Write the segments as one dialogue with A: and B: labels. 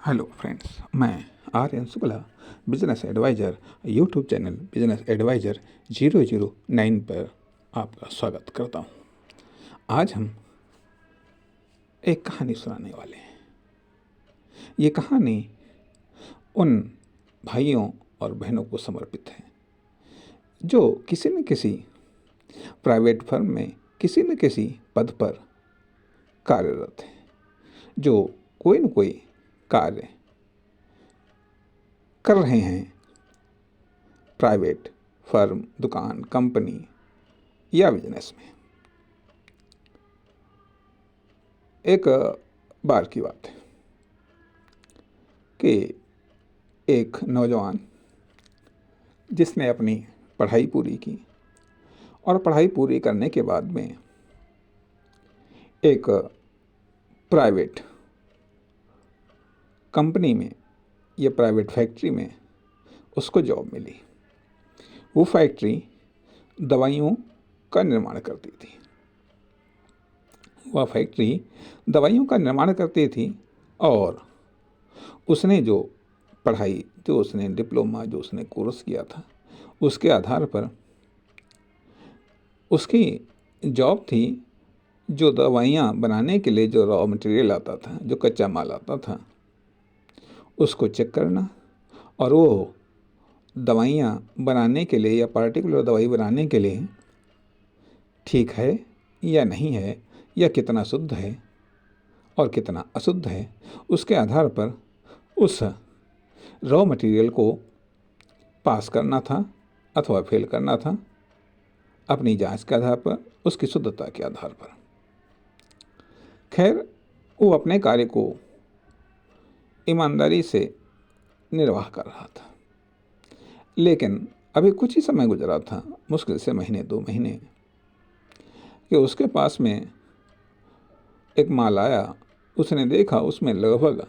A: Hello friends, मैं Aryan Shukla, business advisor, YouTube channel business advisor 009 पर आपका स्वागत करता हूं। आज हम एक कहानी सुनाने वाले हैं। ये कहानी उन भाइयों और बहनों को समर्पित है जो किसी न किसी प्राइवेट फर्म में किसी न किसी पद पर कार्यरत हैं, जो कोई न कोई कार्य कर रहे हैं प्राइवेट फर्म, दुकान, कंपनी या बिजनेस में। एक बार की बात है कि एक नौजवान जिसने अपनी पढ़ाई पूरी की और पढ़ाई पूरी करने के बाद में एक प्राइवेट कंपनी में या प्राइवेट फैक्ट्री में उसको जॉब मिली। वो फैक्ट्री दवाइयों का निर्माण करती थी। वह फैक्ट्री दवाइयों का निर्माण करती थी और उसने जो पढ़ाई, जो उसने डिप्लोमा, जो उसने कोर्स किया था, उसके आधार पर उसकी जॉब थी जो दवाइयाँ बनाने के लिए जो रॉ मटेरियल आता था, जो कच्चा माल आता था, उसको चेक करना और वो दवाइयाँ बनाने के लिए या पार्टिकुलर दवाई बनाने के लिए ठीक है या नहीं है, या कितना शुद्ध है और कितना अशुद्ध है, उसके आधार पर उस रॉ मटेरियल को पास करना था अथवा फेल करना था, अपनी जांच के आधार पर, उसकी शुद्धता के आधार पर। खैर, वो अपने कार्य को ईमानदारी से निर्वाह कर रहा था। लेकिन अभी कुछ ही समय गुजरा था, मुश्किल से महीने 2 महीने, कि उसके पास में एक माल आया। उसने देखा उसमें लगभग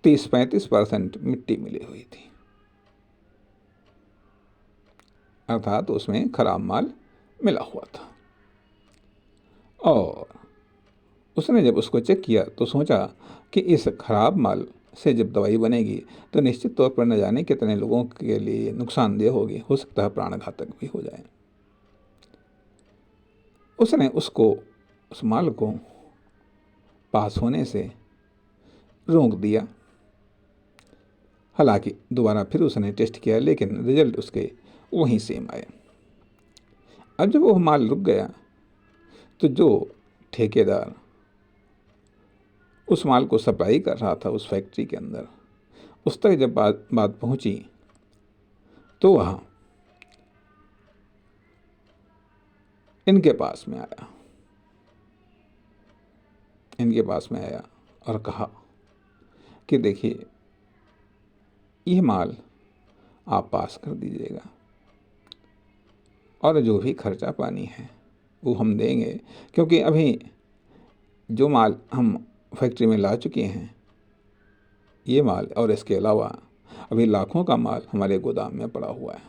A: 30-35% मिट्टी मिली हुई थी, अर्थात उसमें खराब माल मिला हुआ था। और उसने जब उसको चेक किया तो सोचा कि इस खराब माल से जब दवाई बनेगी तो निश्चित तौर पर न जाने कितने लोगों के लिए नुकसानदेह होगी, हो सकता है प्राणघातक भी हो जाए। उसने उस माल को पास होने से रोक दिया। हालांकि दोबारा फिर उसने टेस्ट किया, लेकिन रिजल्ट उसके वहीं सेम आए। अब जब वो माल रुक गया तो जो ठेकेदार उस माल को सप्लाई कर रहा था उस फैक्ट्री के अंदर, उस तक जब बात पहुंची तो वह इनके पास में आया और कहा कि देखिए, यह माल आप पास कर दीजिएगा और जो भी खर्चा पानी है वो हम देंगे, क्योंकि अभी जो माल हम फैक्ट्री में ला चुके हैं, ये माल और इसके अलावा अभी लाखों का माल हमारे गोदाम में पड़ा हुआ है।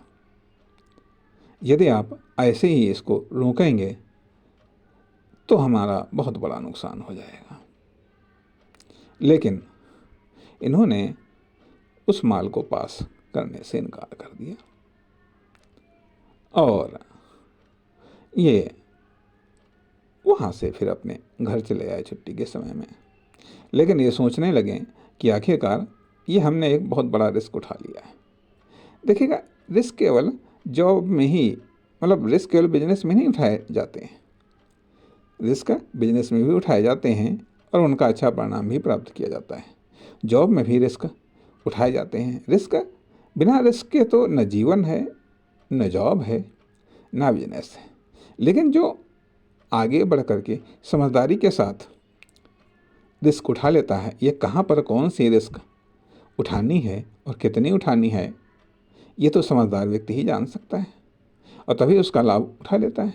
A: यदि आप ऐसे ही इसको रोकेंगे तो हमारा बहुत बड़ा नुकसान हो जाएगा। लेकिन इन्होंने उस माल को पास करने से इनकार कर दिया और ये वहाँ से फिर अपने घर चले आए छुट्टी के समय में। लेकिन ये सोचने लगे कि आखिरकार ये हमने एक बहुत बड़ा रिस्क उठा लिया है। देखिएगा, रिस्क केवल जॉब में ही, मतलब रिस्क केवल बिजनेस में नहीं उठाए जाते हैं, रिस्क बिजनेस में भी उठाए जाते हैं और उनका अच्छा परिणाम भी प्राप्त किया जाता है। जॉब में भी रिस्क उठाए जाते हैं। रिस्क, बिना रिस्क के तो न जीवन है, न जॉब है, न बिजनेस है। लेकिन जो आगे बढ़ कर के समझदारी के साथ रिस्क उठा लेता है, ये कहाँ पर कौन सी रिस्क उठानी है और कितनी उठानी है, ये तो समझदार व्यक्ति ही जान सकता है और तभी उसका लाभ उठा लेता है।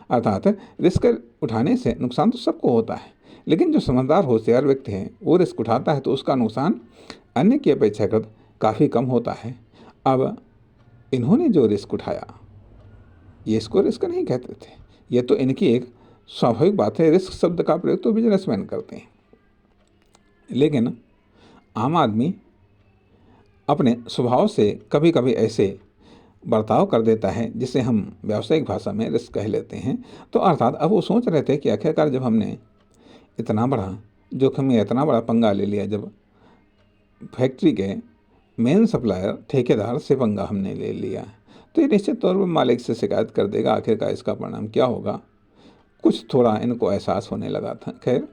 A: अर्थात रिस्क उठाने से नुकसान तो सबको होता है, लेकिन जो समझदार होशियार व्यक्ति है वो रिस्क उठाता है तो उसका नुकसान अन्य की अपेक्षाकृत काफ़ी कम होता है। अब इन्होंने जो रिस्क उठाया, ये इसको रिस्क नहीं कहते थे, ये तो इनकी एक स्वाभाविक बात है। रिस्क शब्द का प्रयोग तो बिजनेसमैन करते हैं, लेकिन आम आदमी अपने स्वभाव से कभी कभी ऐसे बर्ताव कर देता है जिसे हम व्यावसायिक भाषा में रिस्क कह लेते हैं। तो अर्थात अब वो सोच रहे थे कि आखिरकार जब हमने इतना बड़ा जोखिम या इतना बड़ा पंगा ले लिया, जब फैक्ट्री के मेन सप्लायर ठेकेदार से पंगा हमने ले लिया, तो ये निश्चित तौर पर मालिक से शिकायत कर देगा। आखिरकार इसका परिणाम क्या होगा, कुछ थोड़ा इनको एहसास होने लगा था। खैर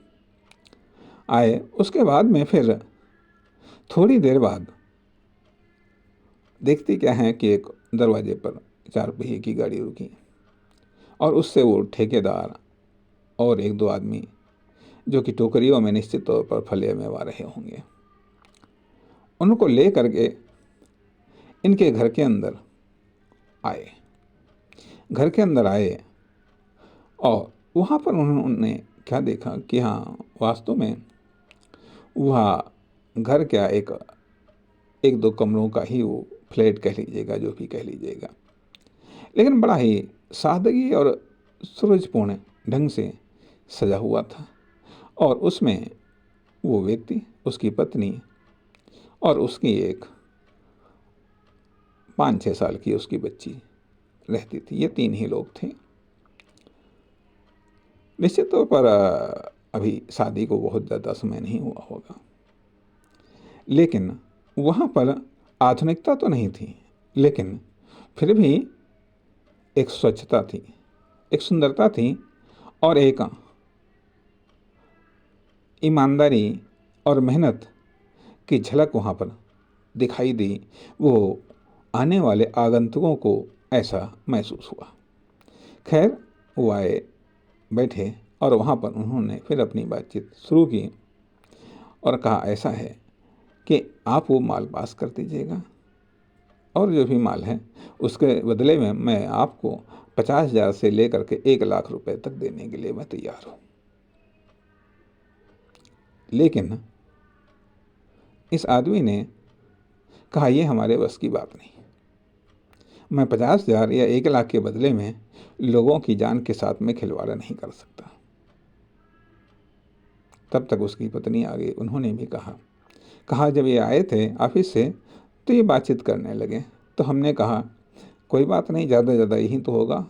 A: आए, उसके बाद में फिर थोड़ी देर बाद देखती क्या है कि एक दरवाजे पर 4 पहिए की गाड़ी रुकी और उससे वो ठेकेदार और 1-2 आदमी जो कि टोकरियों में निश्चित तौर पर फले मेवा रहे होंगे, उनको ले करके इनके घर के अंदर आए। घर के अंदर आए और वहाँ पर उन्होंने क्या देखा कि हाँ, वास्तव में वह घर क्या, एक दो कमरों का ही वो फ्लैट कह लीजिएगा, जो भी कह लीजिएगा, लेकिन बड़ा ही सादगी और सूरजपूर्ण ढंग से सजा हुआ था। और उसमें वो व्यक्ति, उसकी पत्नी और उसकी एक 5-6 साल की उसकी बच्ची रहती थी। ये 3 ही लोग थे। निश्चित तौर पर अभी शादी को बहुत ज़्यादा समय नहीं हुआ होगा, लेकिन वहाँ पर आधुनिकता तो नहीं थी, लेकिन फिर भी एक स्वच्छता थी, एक सुंदरता थी और एक ईमानदारी और मेहनत की झलक वहाँ पर दिखाई दी। वो आने वाले आगंतुकों को ऐसा महसूस हुआ। खैर वो आए, बैठे और वहाँ पर उन्होंने फिर अपनी बातचीत शुरू की और कहा ऐसा है कि आप वो माल पास कर दीजिएगा और जो भी माल है उसके बदले में मैं आपको 50,000 से लेकर के 1,00,000 रुपए तक देने के लिए मैं तैयार हूँ। लेकिन इस आदमी ने कहा ये हमारे बस की बात नहीं, मैं 50,000 या 1,00,000 के बदले में लोगों की जान के साथ में खिलवाड़ नहीं कर सकता। तब तक उसकी पत्नी आ गई। उन्होंने भी कहा जब ये आए थे ऑफिस से तो ये बातचीत करने लगे, तो हमने कहा कोई बात नहीं, ज़्यादा ज़्यादा यही तो होगा,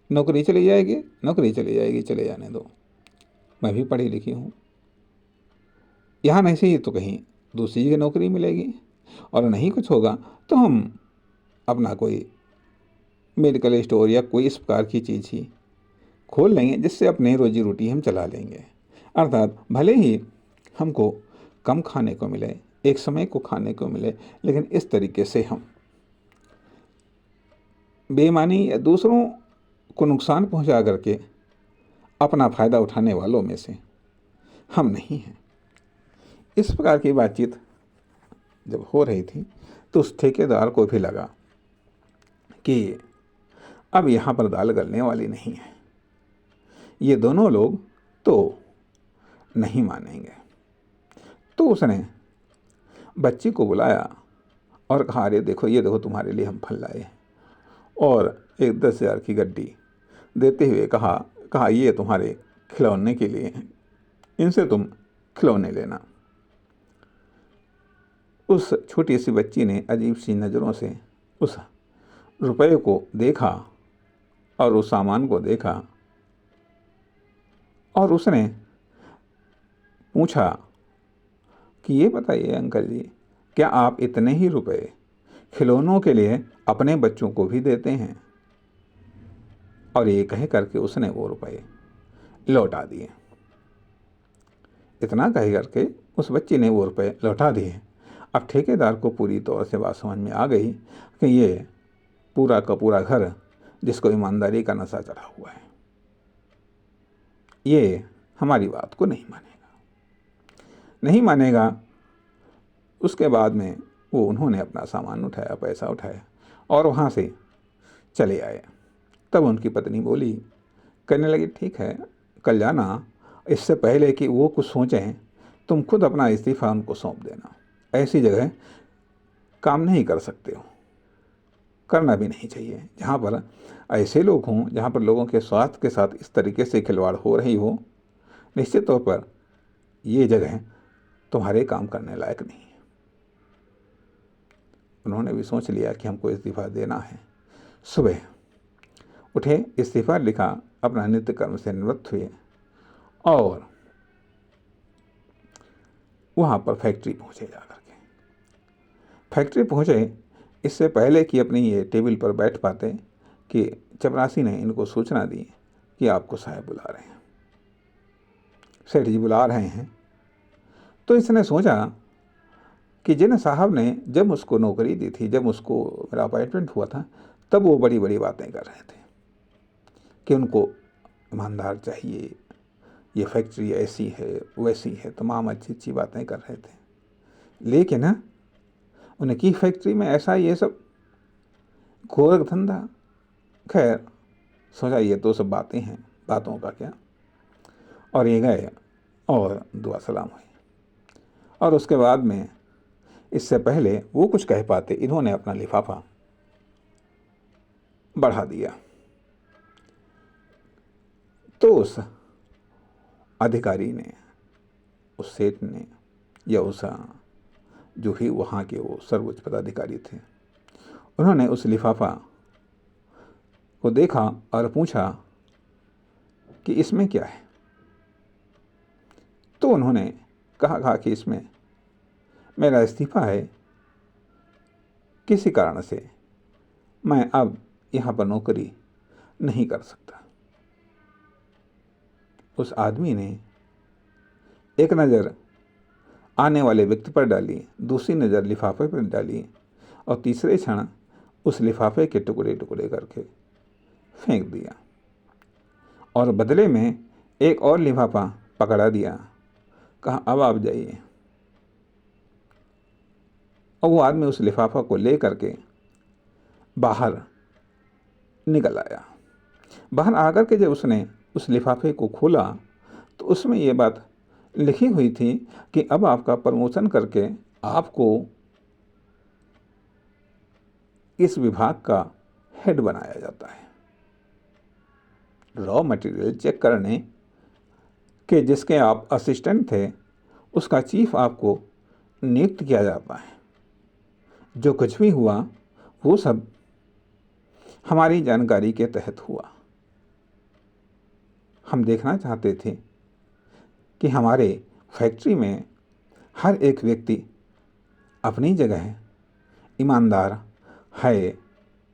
A: नौकरी चली जाएगी, नौकरी चली जाएगी, चले जाने दो, मैं भी पढ़ी लिखी हूँ, यहाँ नहीं सही तो कहीं दूसरी जगह नौकरी मिलेगी, और नहीं कुछ होगा तो हम अपना कोई मेडिकल स्टोर या कोई इस प्रकार की चीज़ ही खोल लेंगे जिससे अपनी रोजी रोटी हम चला लेंगे। अर्थात भले ही हमको कम खाने को मिले, एक समय को खाने को मिले, लेकिन इस तरीके से हम बेईमानी या दूसरों को नुकसान पहुंचा करके अपना फ़ायदा उठाने वालों में से हम नहीं हैं। इस प्रकार की बातचीत जब हो रही थी तो उस ठेकेदार को भी लगा कि अब यहाँ पर दाल गलने वाली नहीं है, ये दोनों लोग तो नहीं मानेंगे। तो उसने बच्ची को बुलाया और कहा अरे देखो, ये देखो तुम्हारे लिए हम फल लाए हैं, और एक 10,000 की गड्डी देते हुए कहा ये तुम्हारे खिलौने के लिए हैं, इनसे तुम खिलौने लेना। उस छोटी सी बच्ची ने अजीब सी नज़रों से उस रुपये को देखा और उस सामान को देखा और उसने पूछा कि ये बताइए अंकल जी, क्या आप इतने ही रुपए खिलौनों के लिए अपने बच्चों को भी देते हैं? और ये कह करके उसने वो रुपए लौटा दिए। इतना कह करके उस बच्ची ने वो रुपए लौटा दिए। अब ठेकेदार को पूरी तौर से बात समझ में आ गई कि ये पूरा का पूरा घर जिसको ईमानदारी का नशा चढ़ा हुआ है, ये हमारी बात को नहीं मानेगा। उसके बाद में उन्होंने अपना सामान उठाया, पैसा उठाया और वहाँ से चले आए। तब उनकी पत्नी बोली, कहने लगी ठीक है, कल जाना, इससे पहले कि वो कुछ सोचें तुम खुद अपना इस्तीफ़ा उनको सौंप देना। ऐसी जगह काम नहीं कर सकते हो, करना भी नहीं चाहिए। जहाँ पर ऐसे लोग हों, जहाँ पर लोगों के स्वास्थ्य के साथ इस तरीके से खिलवाड़ हो रही हो, निश्चित तौर पर ये जगह तुम्हारे काम करने लायक नहीं है। उन्होंने भी सोच लिया कि हमको इस्तीफ़ा देना है। सुबह उठे, इस्तीफ़ा लिखा, अपना नित्य कर्म से निवृत्त हुए और वहाँ पर फैक्ट्री पहुँचे। जाकर के फैक्ट्री पहुँचे, इससे पहले कि अपनी ये टेबल पर बैठ पाते कि चपरासी ने इनको सूचना दी कि आपको साहब बुला रहे हैं, सेठ जी बुला रहे हैं। तो इसने सोचा कि जिन साहब ने जब उसको नौकरी दी थी, जब उसको मेरा अपॉइंटमेंट हुआ था, तब वो बड़ी बड़ी बातें कर रहे थे कि उनको ईमानदार चाहिए, ये फैक्ट्री ऐसी है वैसी है, तमाम अच्छी अच्छी बातें कर रहे थे। लेकिन उनकी फैक्ट्री में ऐसा ये सब गोरख धंधा। खैर सोचा ये तो सब बातें हैं, बातों का क्या। और ये गए और दुआ सलाम हुई। और उसके बाद में, इससे पहले वो कुछ कह पाते, इन्होंने अपना लिफाफा बढ़ा दिया। तो उस अधिकारी ने, उस सेठ ने, या उस जो ही वहाँ के वो सर्वोच्च पदाधिकारी थे, उन्होंने उस लिफाफा को देखा और पूछा कि इसमें क्या है। तो उन्होंने कहा कि इसमें मेरा इस्तीफ़ा है, किसी कारण से मैं अब यहाँ पर नौकरी नहीं कर सकता। उस आदमी ने एक नज़र आने वाले व्यक्ति पर डाली, दूसरी नज़र लिफाफे पर डाली और तीसरे क्षण उस लिफाफे के टुकड़े टुकड़े करके फेंक दिया और बदले में एक और लिफाफा पकड़ा दिया। कहा अब आप जाइए। और वो आदमी उस लिफाफा को ले करके बाहर निकल आया। बाहर आकर के जब उसने उस लिफाफे को खोला तो उसमें ये बात लिखी हुई थी कि अब आपका प्रमोशन करके आपको इस विभाग का हेड बनाया जाता है। रॉ मटेरियल चेक करने के जिसके आप असिस्टेंट थे, उसका चीफ आपको नियुक्त किया जाता है। जो कुछ भी हुआ वो सब हमारी जानकारी के तहत हुआ। हम देखना चाहते थे कि हमारे फैक्ट्री में हर एक व्यक्ति अपनी जगह ईमानदार है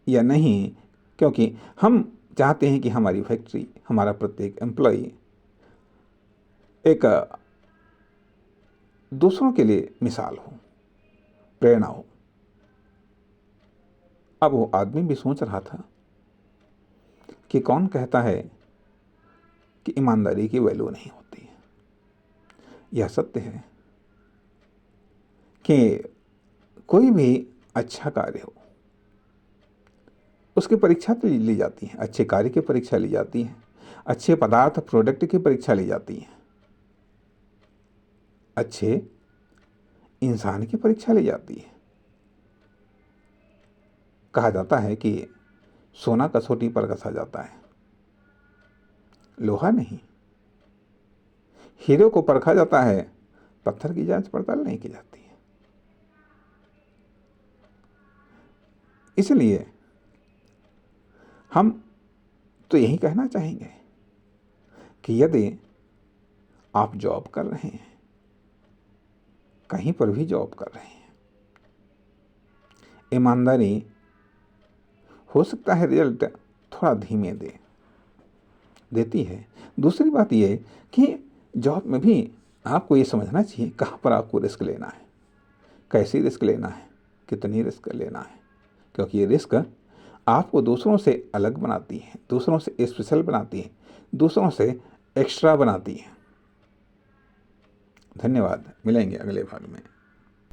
A: या नहीं, क्योंकि हम चाहते हैं कि हमारी फैक्ट्री, हमारा प्रत्येक एम्प्लॉई एक दूसरों के लिए मिसाल हो, प्रेरणा हो। अब वो आदमी भी सोच रहा था कि कौन कहता है कि ईमानदारी की वैल्यू नहीं होती है। यह सत्य है कि कोई भी अच्छा कार्य हो, उसकी परीक्षा तो ली जाती है, अच्छे कार्य की परीक्षा ली जाती है, अच्छे पदार्थ प्रोडक्ट की परीक्षा ली जाती है, अच्छे इंसान की परीक्षा ली जाती है। कहा जाता है कि सोना कसौटी पर कसा जाता है, लोहा नहीं। हीरो को परखा जाता है, पत्थर की जांच पड़ताल नहीं की जाती है। इसलिए हम तो यही कहना चाहेंगे कि यदि आप जॉब कर रहे हैं, कहीं पर भी जॉब कर रहे हैं, ईमानदारी हो सकता है रिजल्ट थोड़ा धीमे देती है। दूसरी बात ये कि जॉब में भी आपको ये समझना चाहिए कहाँ पर आपको रिस्क लेना है, कैसी रिस्क लेना है, कितनी रिस्क लेना है, क्योंकि ये रिस्क आपको दूसरों से अलग बनाती है, दूसरों से स्पेशल बनाती है, दूसरों से एक्स्ट्रा बनाती है। धन्यवाद। मिलेंगे अगले भाग में।